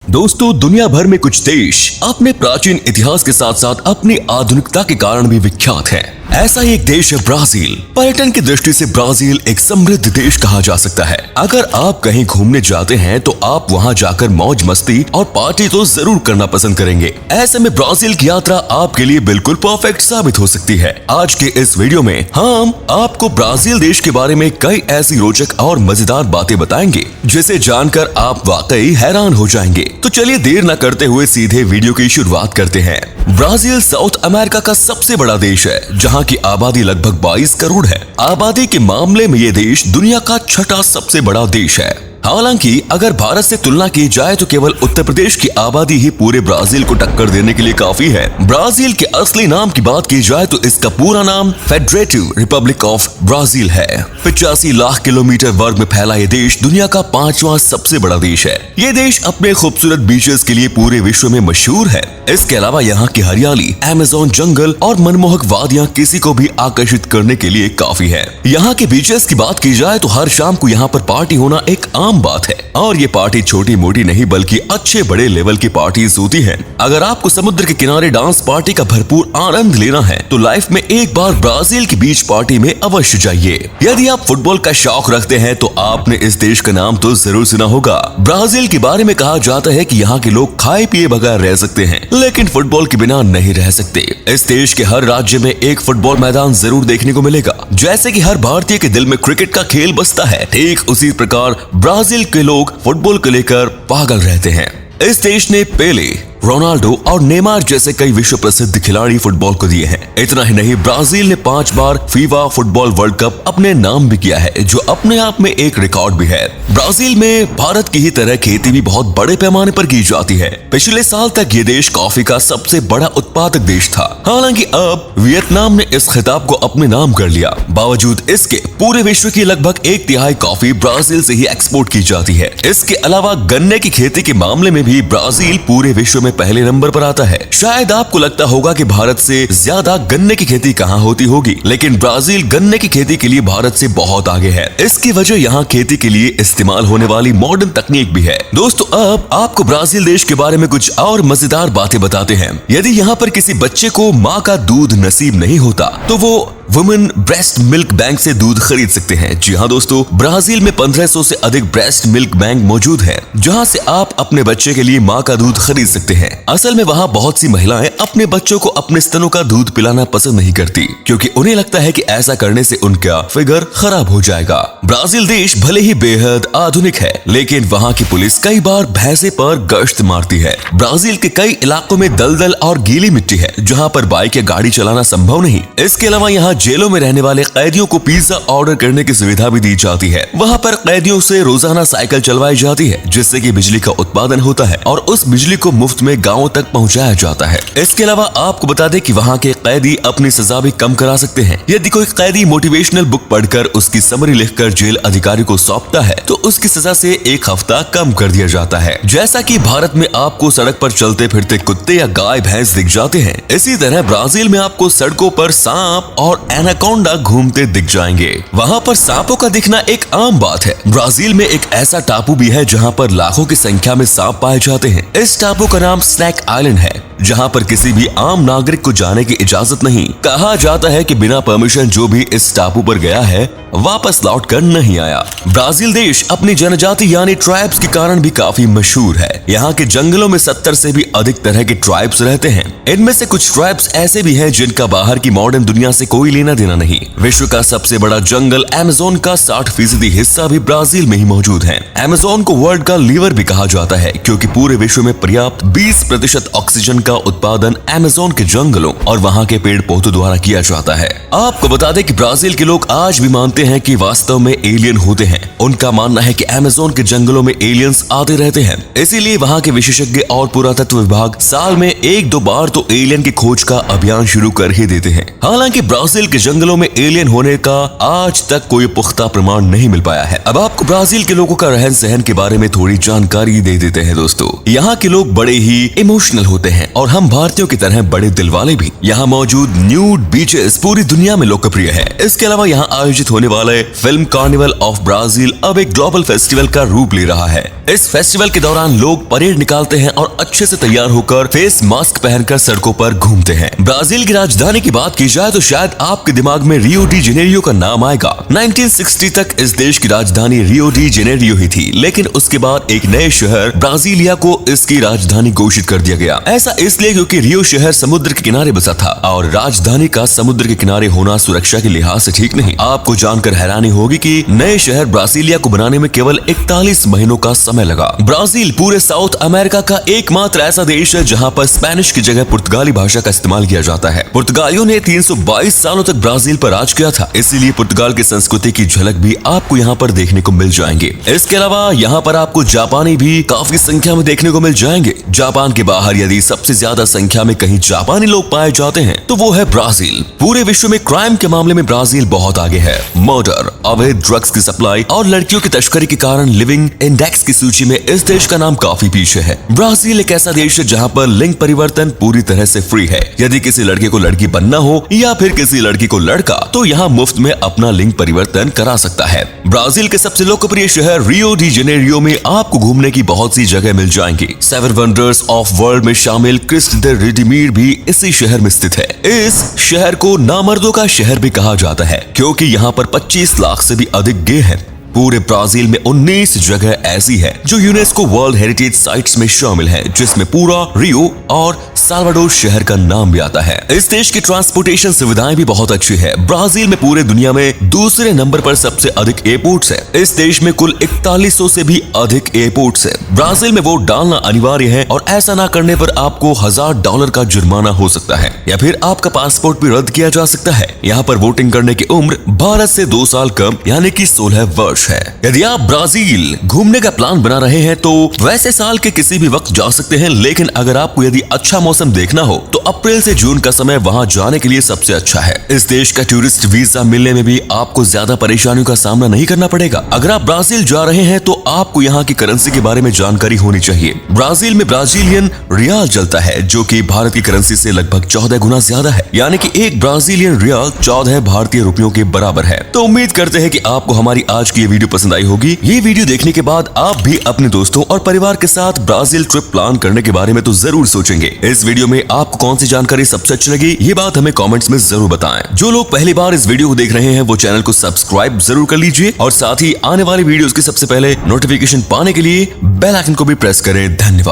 दोस्तों, दुनिया भर में कुछ देश अपने प्राचीन इतिहास के साथ साथ अपनी आधुनिकता के कारण भी विख्यात हैं। ऐसा ही एक देश है ब्राजील। पर्यटन की दृष्टि से ब्राजील एक समृद्ध देश कहा जा सकता है। अगर आप कहीं घूमने जाते हैं तो आप वहां जाकर मौज मस्ती और पार्टी तो जरूर करना पसंद करेंगे। ऐसे में ब्राजील की यात्रा आपके लिए बिल्कुल परफेक्ट साबित हो सकती है। आज के इस वीडियो में हम आपको ब्राजील देश के बारे में कई ऐसी रोचक और मजेदार बातें बताएंगे जिसे जानकर आप वाकई हैरान हो जाएंगे। तो चलिए देर न करते हुए सीधे वीडियो की शुरुआत करते हैं। ब्राजील साउथ अमेरिका का सबसे बड़ा देश है, जहां की आबादी लगभग 22 करोड़ है। आबादी के मामले में ये देश दुनिया का छठा सबसे बड़ा देश है। हालांकि अगर भारत से तुलना की जाए तो केवल उत्तर प्रदेश की आबादी ही पूरे ब्राजील को टक्कर देने के लिए काफी है। ब्राजील के असली नाम की बात की जाए तो इसका पूरा नाम फेडरेटिव रिपब्लिक ऑफ ब्राजील है। 85 लाख किलोमीटर वर्ग में फैला ये देश दुनिया का 5वां सबसे बड़ा देश है। ये देश अपने खूबसूरत बीचेस के लिए पूरे विश्व में मशहूर है। इसके अलावा यहाँ की हरियाली, अमेज़न जंगल और मनमोहक वादियाँ किसी को भी आकर्षित करने के लिए काफी है। यहाँ के बीचेस की बात की जाए तो हर शाम को यहाँ पर पार्टी होना एक आम बात है, और ये पार्टी छोटी मोटी नहीं बल्कि अच्छे बड़े लेवल की पार्टीज होती हैं। अगर आपको समुद्र के किनारे डांस पार्टी का भरपूर आनंद लेना है तो लाइफ में एक बार ब्राजील की बीच पार्टी में अवश्य जाइए। यदि आप फुटबॉल का शौक रखते हैं तो आपने इस देश का नाम तो जरूर सुना होगा। ब्राजील के बारे में कहा जाता है कि यहाँ के लोग खाए पिए बगैर रह सकते हैं, लेकिन फुटबॉल के बिना नहीं रह सकते। इस देश के हर राज्य में एक फुटबॉल मैदान जरूर देखने को मिलेगा। जैसे कि हर भारतीय के दिल में क्रिकेट का खेल बसता है, ठीक उसी प्रकार ब्राजील के लोग फुटबॉल को लेकर पागल रहते हैं। इस देश ने पेले, रोनाल्डो और नेमार जैसे कई विश्व प्रसिद्ध खिलाड़ी फुटबॉल को दिए हैं। इतना ही नहीं, ब्राजील ने 5 बार फीफा फुटबॉल वर्ल्ड कप अपने नाम भी किया है, जो अपने आप में एक रिकॉर्ड भी है। ब्राजील में भारत की ही तरह खेती भी बहुत बड़े पैमाने पर की जाती है। पिछले साल तक ये देश कॉफी का सबसे बड़ा उत्पादक देश था। हालांकि अब वियतनाम ने इस खिताब को अपने नाम कर लिया। बावजूद इसके पूरे विश्व की लगभग 1/3 कॉफी ब्राजील से ही एक्सपोर्ट की जाती है। इसके अलावा गन्ने की खेती के मामले में भी ब्राजील पूरे विश्व में पहले नंबर पर आता है। शायद आपको लगता होगा कि भारत से ज्यादा गन्ने की खेती कहाँ होती होगी, लेकिन ब्राजील गन्ने की खेती के लिए भारत से बहुत आगे है। इसकी वजह यहाँ खेती के लिए इस्तेमाल होने वाली मॉडर्न तकनीक भी है। दोस्तों, अब आपको ब्राजील देश के बारे में कुछ और मजेदार बातें बताते हैं। यदि यहाँ पर किसी बच्चे को माँ का दूध नसीब नहीं होता तो वो वुमेन ब्रेस्ट मिल्क बैंक से दूध खरीद सकते हैं। जी हाँ दोस्तों, ब्राजील में 1500 से अधिक ब्रेस्ट मिल्क बैंक मौजूद हैं, जहाँ से आप अपने बच्चे के लिए माँ का दूध खरीद सकते हैं। असल में वहाँ बहुत सी महिलाएं अपने बच्चों को अपने स्तनों का दूध पिलाना पसंद नहीं करती, क्योंकि उन्हें लगता है कि ऐसा करने से उनका फिगर खराब हो जाएगा। ब्राजील देश भले ही बेहद आधुनिक है, लेकिन वहाँ की पुलिस कई बार भैंसे पर गश्त मारती है। ब्राजील के कई इलाकों में दलदल और गीली मिट्टी है, जहाँ पर बाइक या गाड़ी चलाना संभव नहीं। इसके अलावा यहाँ जेलों में रहने वाले कैदियों को पिज्जा ऑर्डर करने की सुविधा भी दी जाती है। वहाँ पर कैदियों से रोजाना साइकिल चलवाई जाती है, जिससे कि बिजली का उत्पादन होता है और उस बिजली को मुफ्त में गाँव तक पहुँचाया जाता है। इसके अलावा आपको बता दें कि वहाँ के कैदी अपनी सजा भी कम करा सकते हैं। यदि कोई कैदी मोटिवेशनल बुक पढ़कर उसकी समरी लिखकर जेल अधिकारी को सौंपता है तो उसकी सजा से 1 हफ्ता कम कर दिया जाता है। जैसा कि भारत में आपको सड़क पर चलते फिरते कुत्ते या गाय भैंस दिख जाते हैं, इसी तरह ब्राजील में आपको सड़कों पर सांप और एनाकोंडा घूमते दिख जाएंगे। वहाँ पर सांपों का दिखना एक आम बात है। ब्राजील में एक ऐसा टापू भी है जहाँ पर लाखों की संख्या में सांप पाए जाते हैं। इस टापू का नाम स्नैक आइलैंड है, जहाँ पर किसी भी आम नागरिक को जाने की इजाजत नहीं। कहा जाता है कि बिना परमिशन जो भी इस टापू पर गया है वापस लौट कर नहीं आया। ब्राजील देश अपनी जनजाति यानी ट्राइब्स के कारण भी काफी मशहूर है। यहाँ के जंगलों में 70 से भी अधिक तरह के ट्राइब्स रहते हैं। इनमें से कुछ ट्राइब्स ऐसे भी हैं जिनका बाहर की मॉडर्न दुनिया से कोई लेना देना नहीं। विश्व का सबसे बड़ा जंगल अमेज़न का 60% हिस्सा भी ब्राजील में ही मौजूद है। अमेज़न को वर्ल्ड का लीवर भी कहा जाता है, क्योंकि पूरे विश्व में पर्याप्त 20% ऑक्सीजन का उत्पादन अमेज़न के जंगलों और वहाँ के पेड़ पौधों द्वारा किया जाता है। आपको बता दें कि ब्राजील के लोग आज भी मानते हैं कि वास्तव में एलियन होते हैं। उनका मानना है कि अमेज़न के जंगलों में एलियंस आते रहते हैं, इसीलिए वहाँ के विशेषज्ञ और पुरातत्व विभाग साल में 1-2 बार तो एलियन की खोज का अभियान शुरू कर ही देते हैं। हालांकि ब्राजील के जंगलों में एलियन होने का आज तक कोई पुख्ता प्रमाण नहीं मिल पाया है। अब आपको ब्राजील के लोगों का रहन सहन के बारे में थोड़ी जानकारी दे देते हैं दोस्तों। यहाँ के लोग बड़े ही इमोशनल होते हैं और हम भारतीयों की तरह बड़े दिल वाले भी। यहाँ मौजूद न्यूड बीचेस पूरी दुनिया में लोकप्रिय है। इसके अलावा यहाँ आयोजित होने वाले फिल्म कार्निवल ऑफ ब्राजील अब एक ग्लोबल फेस्टिवल का रूप ले रहा है। इस फेस्टिवल के दौरान लोग परेड निकालते हैं और अच्छे से तैयार होकर फेस मास्क पहनकर सड़कों पर घूमते हैं। ब्राजील की राजधानी की बात की जाए तो शायद आपके दिमाग में रियो डी जेनेरियो का नाम आएगा। 1960 तक इस देश की राजधानी रियो डी जेनेरियो ही थी, लेकिन उसके बाद एक नए शहर ब्राजीलिया को इसकी राजधानी घोषित कर दिया गया। ऐसा इसलिए क्योंकि रियो शहर समुद्र के किनारे बसा था और राजधानी का समुद्र के किनारे होना सुरक्षा के लिहाज से ठीक नहीं। आपको जानकर हैरानी होगी कि नए शहर ब्राजीलिया को बनाने में केवल 41 महीनों का समय लगा। ब्राजील पूरे साउथ अमेरिका का एकमात्र ऐसा देश है जहां पर स्पेनिश की जगह पुर्तगाली भाषा का इस्तेमाल किया जाता है। पुर्तगालियों ने 322 सालों तक ब्राजील पर राज किया था, इसीलिए पुर्तगाल की संस्कृति की झलक भी आपको यहाँ पर देखने को मिल जाएंगे। इसके अलावा यहाँ पर आपको जापानी भी काफी संख्या में देखने को मिल जाएंगे। जापान के बाहर यदि सबसे ज्यादा संख्या में कहीं जापानी लोग पाए जाते हैं तो वो है ब्राजील। पूरे विश्व में क्राइम के मामले में ब्राजील बहुत आगे है। मर्डर, अवैध ड्रग्स की सप्लाई और लड़कियों की तस्करी के कारण लिविंग इंडेक्स की सूची में इस देश का नाम काफी पीछे है। ब्राजील एक ऐसा देश है जहाँ पर लिंग परिवर्तन पूरी तरह से फ्री है। यदि किसी लड़के को लड़की बनना हो या फिर किसी लड़की को लड़का, तो यहाँ मुफ्त में अपना लिंग परिवर्तन करा सकता है। ब्राजील के सबसे लोकप्रिय शहर रियो डी जेनेरियो में आपको घूमने की बहुत सी जगह मिल जाएंगी। 7 वंडर्स ऑफ वर्ल्ड में शामिल क्रिस्ट द रिडीमर भी इसी शहर में स्थित है। इस शहर को नामर्दों का शहर भी कहा जाता है क्योंकि यहाँ पर 25 लाख से भी अधिक गे हैं। पूरे ब्राजील में 19 जगह ऐसी है जो यूनेस्को वर्ल्ड हेरिटेज साइट्स में शामिल है, जिसमें पूरा रियो और साल्वाडोर शहर का नाम भी आता है। इस देश की ट्रांसपोर्टेशन सुविधाएं भी बहुत अच्छी है। ब्राजील में पूरे दुनिया में दूसरे नंबर पर सबसे अधिक एयरपोर्ट्स है। इस देश में कुल 4100 से भी अधिक एयरपोर्ट्स है। ब्राजील में वोट डालना अनिवार्य है और ऐसा ना करने पर आपको $1000 का जुर्माना हो सकता है या फिर आपका पासपोर्ट भी रद्द किया जा सकता है। यहाँ पर वोटिंग करने की उम्र भारत से 2 साल कम यानी कि 16 वर्ष है। यदि आप ब्राजील घूमने का प्लान बना रहे हैं तो वैसे साल के किसी भी वक्त जा सकते हैं, लेकिन अगर आपको यदि अच्छा मौसम देखना हो तो अप्रैल से जून का समय वहां जाने के लिए सबसे अच्छा है। इस देश का टूरिस्ट वीजा मिलने में भी आपको ज्यादा परेशानियों का सामना नहीं करना पड़ेगा। अगर आप ब्राजील जा रहे हैं तो आपको यहाँ की करेंसी के बारे में जानकारी होनी चाहिए। ब्राजील में ब्राजीलियन रियाल चलता है जो कि भारत की करेंसी से लगभग 14 गुना ज्यादा है, यानी कि एक ब्राजीलियन रियाल 14 भारतीय रुपयों के बराबर है। तो उम्मीद करते हैं कि आपको हमारी आज की ये वीडियो पसंद आई होगी। ये वीडियो देखने के बाद आप भी अपने दोस्तों और परिवार के साथ ब्राजील ट्रिप प्लान करने के बारे में तो जरूर सोचेंगे। इस वीडियो में आपको कौन सी जानकारी सबसे अच्छी लगी, ये बात हमें कमेंट्स में जरूर बताएं। जो लोग पहली बार इस वीडियो को देख रहे हैं वो चैनल को सब्सक्राइब जरूर कर लीजिए और साथ ही आने वाली वीडियोस की सबसे पहले नोटिफिकेशन पाने के लिए बेल आइकन को भी प्रेस करें। धन्यवाद।